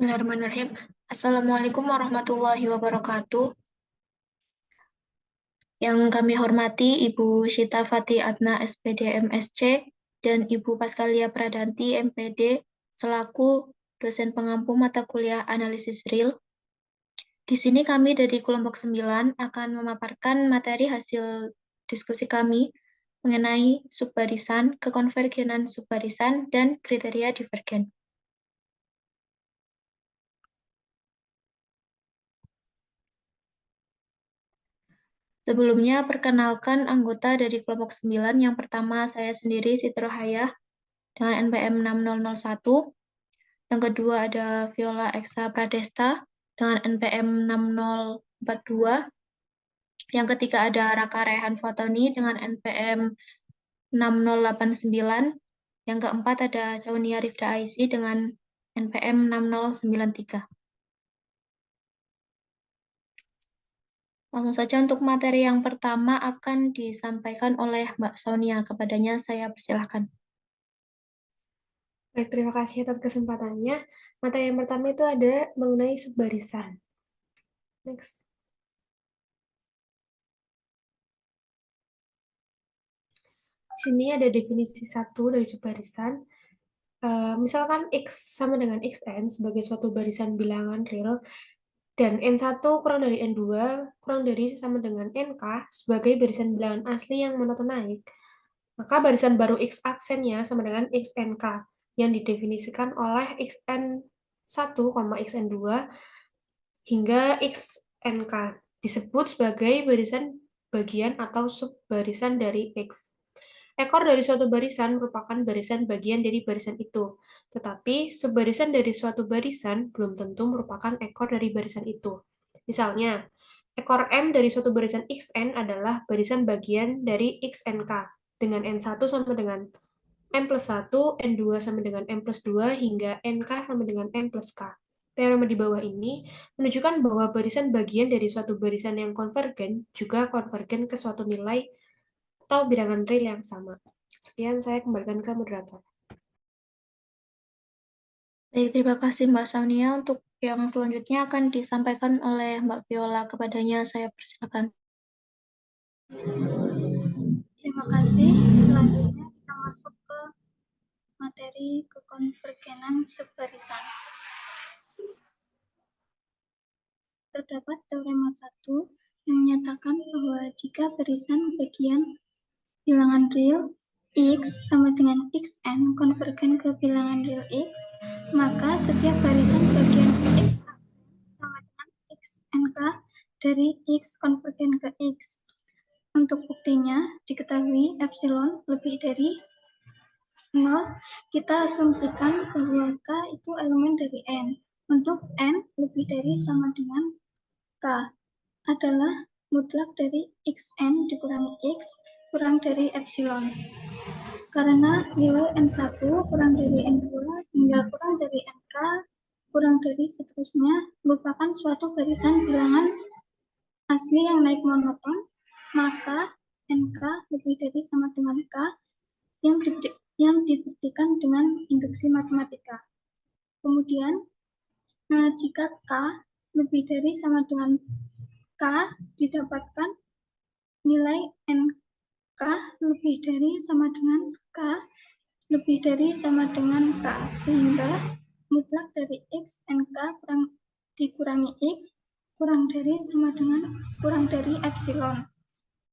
Bismillahirrahmanirrahim. Assalamualaikum warahmatullahi wabarakatuh. Yang kami hormati Ibu Syita Fati Adna SPD MSc dan Ibu Paskalia Pradanti MPD selaku dosen pengampu mata kuliah analisis real. Di sini kami dari kelompok 9 akan memaparkan materi hasil diskusi kami mengenai subbarisan, kekonvergenan subbarisan, dan kriteria divergen. Sebelumnya, perkenalkan anggota dari kelompok 9. Yang pertama, saya sendiri, Siti Rohayah, dengan NPM 6001. Yang kedua ada Viola Eksa Pradesta, dengan NPM 6042. Yang ketiga ada Raka Rehan Fatoni, dengan NPM 6089. Yang keempat ada Chaunia Rifda Aizi, dengan NPM 6093. Langsung saja untuk materi yang pertama akan disampaikan oleh Mbak Sonia. Kepadanya saya persilahkan. Baik, terima kasih atas kesempatannya. Materi yang pertama itu ada mengenai subbarisan. Next. Di sini ada definisi satu dari subbarisan. Misalkan X sama dengan Xn sebagai suatu barisan bilangan real, dan N1 kurang dari N2 kurang dari sama dengan NK sebagai barisan bilangan asli yang monoton naik. Maka barisan baru X aksennya sama dengan XNK yang didefinisikan oleh XN1, XN2 hingga XNK disebut sebagai barisan bagian atau subbarisan dari X. Ekor dari suatu barisan merupakan barisan bagian dari barisan itu, tetapi subbarisan dari suatu barisan belum tentu merupakan ekor dari barisan itu. Misalnya, ekor M dari suatu barisan Xn adalah barisan bagian dari XNK, dengan N1 sama dengan M plus 1, N2 sama dengan M plus 2, hingga NK sama dengan M plus K. Teorema di bawah ini menunjukkan bahwa barisan bagian dari suatu barisan yang konvergen juga konvergen ke suatu nilai atau bilangan real yang sama. Sekian, saya kembalikan ke moderator. Baik, terima kasih Mbak Sonia. Untuk yang selanjutnya akan disampaikan oleh Mbak Viola. Kepadanya saya persilakan. Terima kasih. Selanjutnya kita masuk ke materi kekonvergenan subbarisan. Terdapat teorema 1 yang menyatakan bahwa jika barisan bagian bilangan real X sama dengan Xn konvergen ke bilangan real X, maka setiap barisan bagian X sama dengan Xnk dari X konvergen ke X. Untuk buktinya, diketahui epsilon lebih dari 0, kita asumsikan bahwa K itu elemen dari N. Untuk N lebih dari sama dengan K adalah mutlak dari Xn dikurangi X kurang dari epsilon. Karena nilai N1 kurang dari N2 hingga kurang dari NK kurang dari seterusnya merupakan suatu barisan bilangan asli yang naik monoton, maka NK lebih dari sama dengan K yang dibuktikan dengan induksi matematika. Kemudian, jika K lebih dari sama dengan K, didapatkan nilai NK lebih dari sama dengan K lebih dari sama dengan K, sehingga mutlak dari X NK dikurangi X kurang dari sama dengan kurang dari epsilon.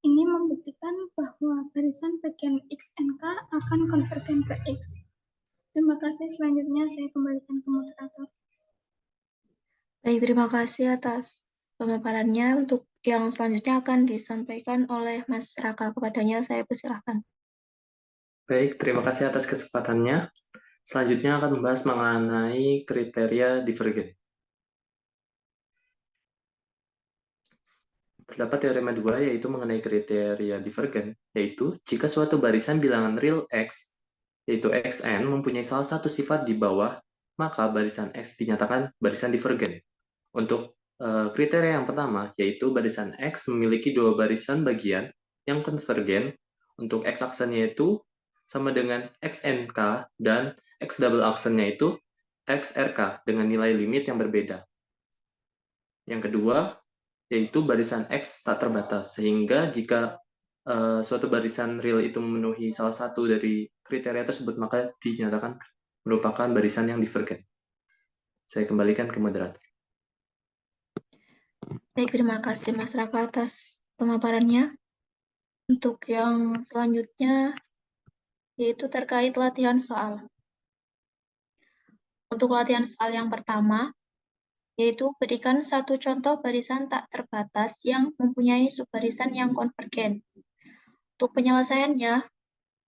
Ini membuktikan bahwa barisan bagian XNK akan konvergen ke X. Terima kasih. Selanjutnya saya kembalikan ke moderator. Baik, terima kasih atas pemaparannya. Untuk yang selanjutnya akan disampaikan oleh Mas Raka. Kepadanya saya persilahkan. Baik, terima kasih atas kesempatannya. Selanjutnya akan membahas mengenai kriteria divergen. Terdapat teorema 2 yaitu mengenai kriteria divergen, yaitu jika suatu barisan bilangan real X, yaitu Xn, mempunyai salah satu sifat di bawah, maka barisan X dinyatakan barisan divergen. Untuk kriteria yang pertama, yaitu barisan X memiliki dua barisan bagian yang konvergen. Untuk X aksennya itu sama dengan XNK, dan X double aksennya itu XRK dengan nilai limit yang berbeda. Yang kedua, yaitu barisan X tak terbatas, sehingga jika suatu barisan real itu memenuhi salah satu dari kriteria tersebut, maka dinyatakan merupakan barisan yang divergen. Saya kembalikan ke moderator. Baik, terima kasih Mas Raka atas pemaparannya. Untuk yang selanjutnya, yaitu terkait latihan soal. Untuk latihan soal yang pertama, yaitu berikan satu contoh barisan tak terbatas yang mempunyai subbarisan yang konvergen. Untuk penyelesaiannya,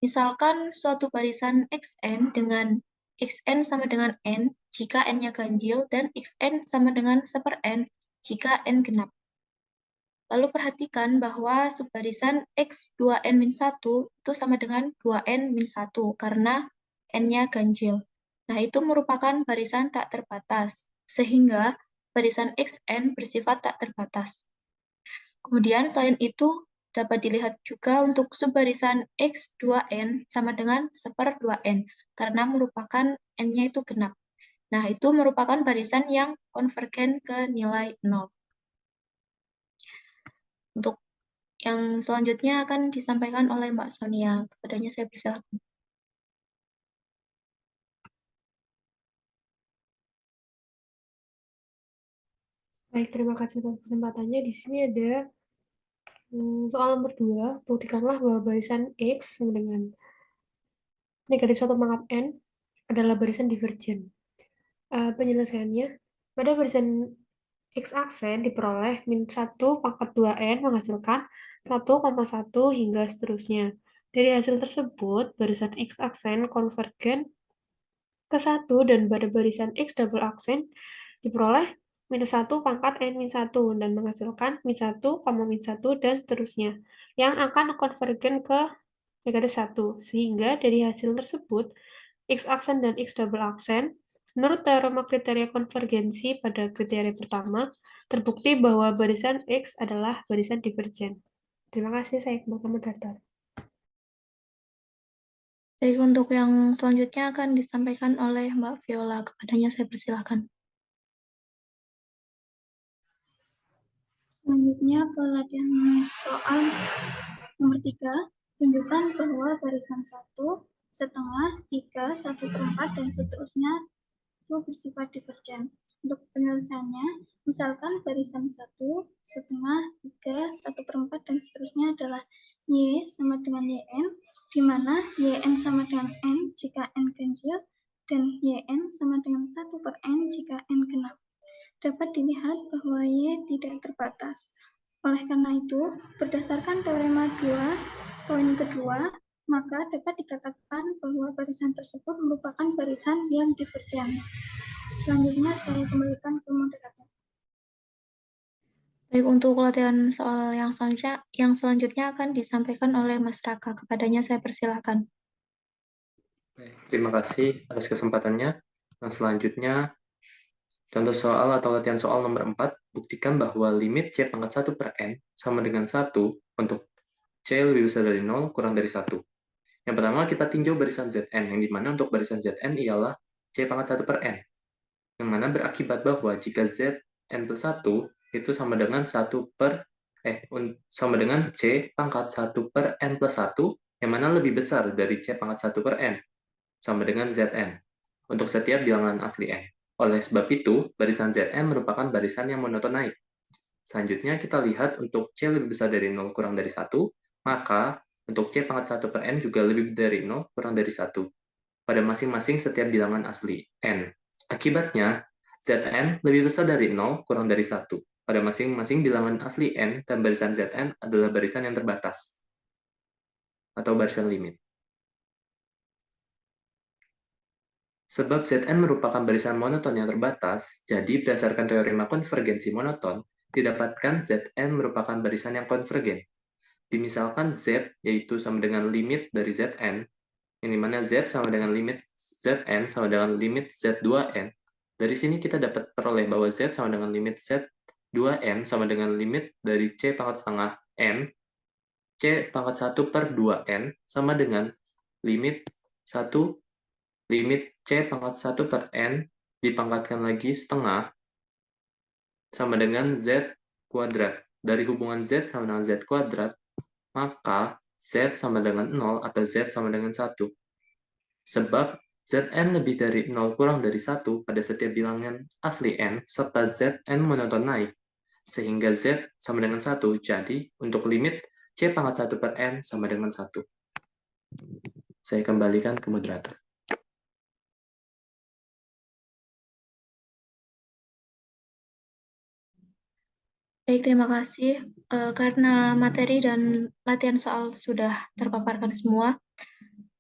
misalkan suatu barisan xn dengan xn sama dengan n jika n-nya ganjil dan xn sama dengan 1/n jika n genap. Lalu perhatikan bahwa subbarisan x2n-1 itu sama dengan 2n-1 karena n-nya ganjil. Nah, itu merupakan barisan tak terbatas, sehingga barisan xn bersifat tak terbatas. Kemudian selain itu, dapat dilihat juga untuk subbarisan x2n sama dengan 1/2n, karena merupakan n-nya itu genap. Nah, itu merupakan barisan yang konvergen ke nilai 0. Untuk yang selanjutnya akan disampaikan oleh Mbak Sonia. Kepadanya saya persilakan. Baik, terima kasih atas kesempatannya. Di sini ada soal nomor 2. Buktikanlah bahwa barisan X sama dengan negatif 1 pangkat N adalah barisan divergen. Penyelesaiannya, pada barisan X aksen diperoleh min 1 pangkat 2N menghasilkan 1,1 hingga seterusnya. Dari hasil tersebut, barisan X aksen konvergen ke 1 dan pada barisan X double aksen diperoleh minus 1 pangkat N min 1 dan menghasilkan min 1, min 1 dan seterusnya yang akan konvergen ke negatif 1. Sehingga dari hasil tersebut, X aksen dan X double aksen menurut teorema kriteria konvergensi pada kriteria pertama, terbukti bahwa barisan X adalah barisan divergen. Terima kasih, saya kembali ke moderator. Baik, untuk yang selanjutnya akan disampaikan oleh Mbak Viola. Kepadanya saya persilakan. Selanjutnya ke latihan soal nomor 3. Tunjukkan bahwa barisan 1, setengah, 3, 1/4, dan seterusnya itu bersifat divergen. Untuk penyelesaiannya, misalkan barisan 1, setengah, 3, 1/4, dan seterusnya adalah Y sama dengan YN, di mana YN sama dengan N jika N ganjil, dan YN sama dengan 1/N jika N genap. Dapat dilihat bahwa Y tidak terbatas. Oleh karena itu, berdasarkan teorema 2, poin kedua, maka dapat dikatakan bahwa barisan tersebut merupakan barisan yang divergen. Selanjutnya saya kembalikan ke moderator. Baik, untuk latihan soal yang selanjutnya akan disampaikan oleh Mas Raka. Kepadanya saya persilakan. Baik, terima kasih atas kesempatannya. Nah, selanjutnya, contoh soal atau latihan soal nomor 4, buktikan bahwa limit C pangkat 1/N sama dengan 1 untuk C lebih besar dari 0 kurang dari 1. Yang pertama, kita tinjau barisan Zn, yang dimana untuk barisan Zn ialah C pangkat 1/N, yang mana berakibat bahwa jika Zn plus 1 itu sama dengan sama dengan C pangkat 1/N plus 1, yang mana lebih besar dari C pangkat 1/N, sama dengan Zn, untuk setiap bilangan asli N. Oleh sebab itu, barisan Zn merupakan barisan yang monoton naik. Selanjutnya, kita lihat untuk C lebih besar dari 0 kurang dari 1, maka untuk C pangkat 1/N juga lebih dari 0 kurang dari 1 pada masing-masing setiap bilangan asli N. Akibatnya, Zn lebih besar dari 0 kurang dari 1 pada masing-masing bilangan asli N, dan barisan Zn adalah barisan yang terbatas atau barisan limit. Sebab Zn merupakan barisan monoton yang terbatas, jadi berdasarkan teorema konvergensi monoton, didapatkan Zn merupakan barisan yang konvergen. Dimisalkan Z, yaitu sama dengan limit dari Zn, yang dimana Z sama dengan limit Zn sama dengan limit Z2n. Dari sini kita dapat peroleh bahwa Z sama dengan limit Z2n sama dengan limit dari C pangkat setengah N, C pangkat 1/2n sama dengan limit C pangkat 1/N dipangkatkan lagi setengah sama dengan Z kuadrat. Dari hubungan Z sama dengan Z kuadrat, maka Z sama dengan 0 atau Z sama dengan 1. Sebab Zn lebih dari 0 kurang dari 1 pada setiap bilangan asli n, serta Zn monoton naik, sehingga Z sama dengan 1. Jadi, untuk limit C pangkat 1 per n sama dengan 1. Saya kembalikan ke moderator. Baik, terima kasih. Karena materi dan latihan soal sudah terpaparkan semua,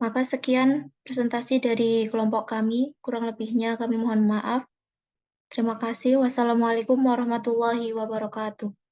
maka sekian presentasi dari kelompok kami. Kurang lebihnya kami mohon maaf. Terima kasih. Wassalamualaikum warahmatullahi wabarakatuh.